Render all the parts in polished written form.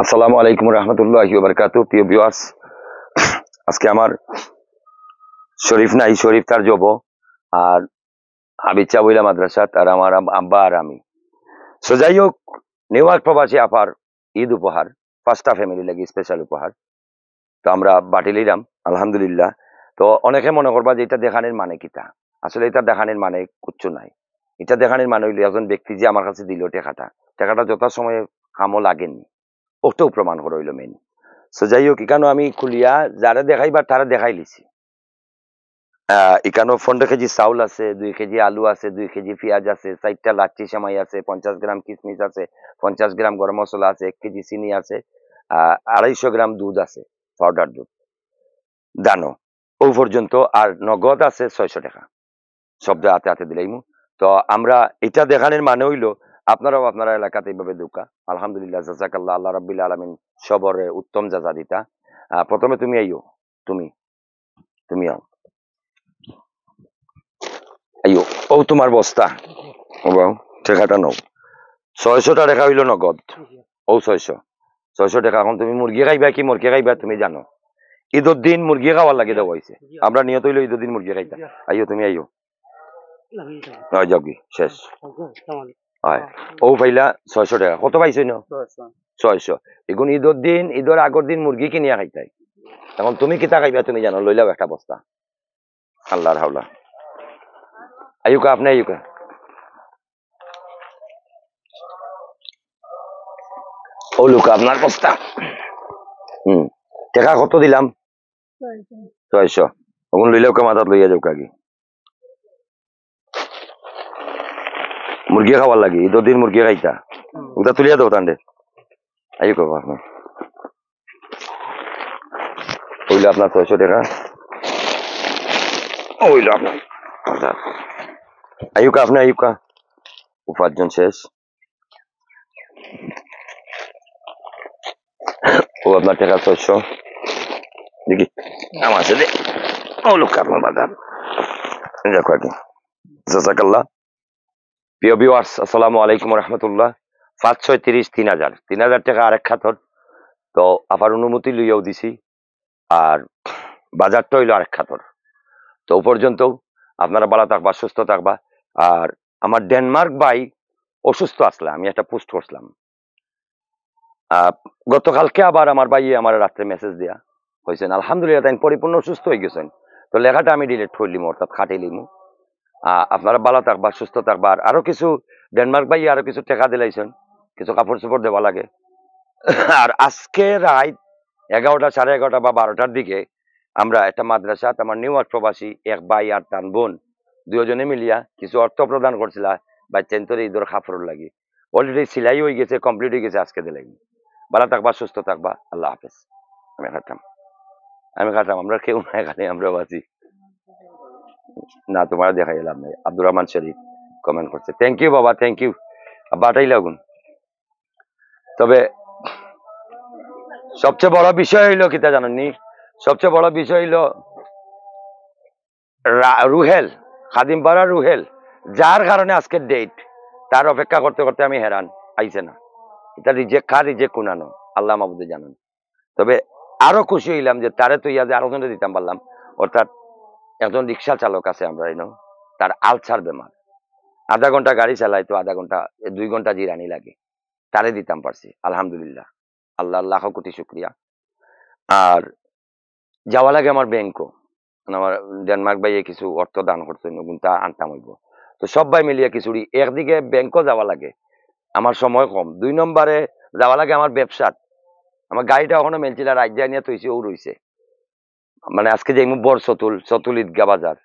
আসসালামু আলাইকুম রহমতুল্লাহি ওয়া বারাকাতুহু। প্রিয় ভিউয়ার্স, আজকে আমার শরীফ নাই, শরীফ তার জব আর হাবিব চাবুইলা মাদ্রাসাত, আর আমার আব্বা আর আমি। সো যাই হোক, নিউ ইয়র্ক প্রবাসী আপার ঈদ উপহার, পাঁচটা ফ্যামিলি লাগি স্পেশাল উপহার। তো আমরা বাটি লইলাম আলহামদুলিল্লাহ। তো অনেকে মনে করবা যে এটা দেখানোর মানে কিতা। আসলে এটা দেখানোর মানে কিচ্ছু নাই। এটা দেখানোর মানে হইলো একজন ব্যক্তি যে আমার কাছে দিল টাকাটা যথাসময়ে কামও লাগেনি, ওটাও প্রমাণ করে হইলো মেন। সো যাই হোক, এখানেও আমি খুলিয়া যারা দেখাইবার তারা দেখাই লিছি। এখানেও 15 কেজি চাউল আছে, 2 কেজি আলু আছে, 2 কেজি পেঁয়াজ আছে, 4টা লাচ্ছি সেমাই আছে, 50 গ্রাম কিশমিশ আছে, 50 গ্রাম গরম মশলা আছে, 1 কেজি চিনি আছে, 250 গ্রাম দুধ আছে, পাউডার দুধ দানো ও পর্যন্ত। আর নগদ আছে 600 টাকা, শব্দ হাতে হাতে দিলাইমু। তো আমরা এটা দেখানোর মানে হইলো আপনারাও আপনারা এলাকাতে এইভাবে দোকা আলহামদুলিল্লাহ, জাযাকাল্লাহ, আল্লাহ রাব্বিল আলামিন সবরে উত্তম জাযা দিতা। প্রথমে তুমি আইও, তুমি তুমি আইও। ও তোমার বস্তা, ও বাউ, টাকাটা নাও। 600টা টাকা হইলো নগদ। ও 600 টাকা। এখন তুমি মুরগি খাইবা কি মুরগি খাইবা তুমি জানো। ঈদের দিন মুরগি খাওয়ার লাগে দেওয়া হয়েছে। আমরা নিয়ত হইলো ঈদের দিন মুরগি খাইতা। আইও, তুমি আইও। যাবি শেষ হয়। ও পাইলা 600 টাকা। কত পাইছো না? 600। এখন ঈদের দিন, ঈদের আগের দিন মুরগি কিনিয়া খাইতাই। এখন তুমি কিতা খাইবা তুমি জানো, লইলাও একটা বস্তা। আল্লাহর হাওলা। আইউকা, আপনি আইউকা। ও লুকা আপনার বস্তা। টাকা কত দিলাম? 600। এখন লইলেও মাথাত লইয়া যাও কাকি। মুরগি খাওয়ার লাগে, ঈদের দিন মুরগি খাইতা। ওটা তুলিয়া দাও তান্ডে। আইউকা আপনার হইল আপনার 600 টাকা। হইল আপনার আইউকা, আপনি আইউকা। উপার্জন শেষ। ও আপনার টাকা 600 দেখি আমার সাথে। ও লোক আপনার বাজার দেখো আগে। জাযাকাল্লাহ। প্রিয় ভিউয়ার্স, আসসালামু আলাইকুম রহমতুল্লাহ। 5, 6, 30, 3000 3000 টাকা আরেক খাতর। তো আপার অনুমতি লইয়াও দিছি। আর বাজারটা হইলো আরেক খাতর। তো পর্যন্ত আপনারা ভালো থাকবা, সুস্থ থাকবা। আর আমার ডেনমার্ক ভাই অসুস্থ আসলে আমি একটা পোস্ট করছিলাম। গতকালকে আবার আমার ভাই আমার রাত্রে মেসেজ দেয়া হয়েছেন, আলহামদুলিল্লাহ তাই পরিপূর্ণ সুস্থ হয়ে গেছেন। তো লেখাটা আমি ডিলিট করলিম, অর্থাৎ খাটিলিমু। আপনারা ভালো থাকবা, সুস্থ থাকবা। আর আরো কিছু ডেনমার্ক ভাই আরো কিছু টাকা দিলাইছেন, কিছু কাপড় চোপড় দেওয়া লাগে। আর আজকে রাত 11টা, 11:30 বা 12টার দিকে আমরা একটা মাদ্রাসা, আমার নিউ ইয়র্ক প্রবাসী এক ভাই আর তার বোন দুজনে মিলিয়া কিছু অর্থ প্রদান করছিল বাচ্চান্তরে ঈদের কাপড় লাগি। অলরেডি সিলাই হয়ে গেছে, কমপ্লিট হয়ে গেছে। আজকে দিলাম। ভালো থাকবা, সুস্থ থাকবা। আল্লাহ হাফেজ। আমি খাতাম আমরা কেউ না, এখানে আমরা বাঁচি না। তোমার দেখাই এলাম নাই। আব্দুর রহমান শরীফ কমেন্ট করছে, থ্যাংক ইউ বাবা, থ্যাংক ইউ। বাটাই লাগুন। তবে সবচেয়ে বড় বিষয় হইলো কিতা জানেননি, সবচেয়ে বড় বিষয় হইলো রুহেল, খাদিমপাড়া রুহেল, যার কারণে আজকের ডেট, তার অপেক্ষা করতে করতে আমি হেরান, আইছে না। এটা রিজেক্ট খা রিজেক্ট কুনানো আল্লাহ মাহবুদে জানেন। তবে আরো খুশি হইলাম যে তারে তো ইয়াদে আরো জনে দিতাম পারলাম। অর্থাৎ একজন রিক্সা চালক আছে আমরা তার আলসার বেমার, আধা ঘন্টা গাড়ি চালাই, তো আধা ঘন্টা 2 ঘন্টা জিরানি লাগে, তারে দিতাম পারছি আলহামদুলিল্লাহ। আল্লাহ লাখ কোটি শুক্রিয়া। আর যাওয়া লাগে আমার ব্যাংকও, আমার ডেনমার্ক ভাইয়ে কিছু অর্থ দান করছে, তা আনতাম হইব। তো সব ভাই মিলিয়ে কিছু একদিকে ব্যাংকও যাওয়া লাগে, আমার সময় কম। 2 নম্বরে যাওয়া লাগে আমার ব্যবসাত। আমার গাড়িটা এখনো মেলছিলা রাজ্যা নিয়ে তৈছে ও রইছে। মানে আজকে যে বড় চতুল ঈদগা বাজার,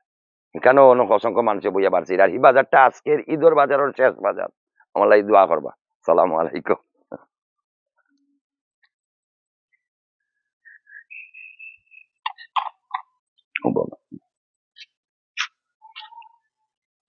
এখানেও অনেক অসংখ্য মানুষে বইয়া পারছে। আর এই বাজারটা আজকের ঈদের বাজারের শেষ বাজার। আমার লাই দোয়া করবা। সালামু আলাইকুম।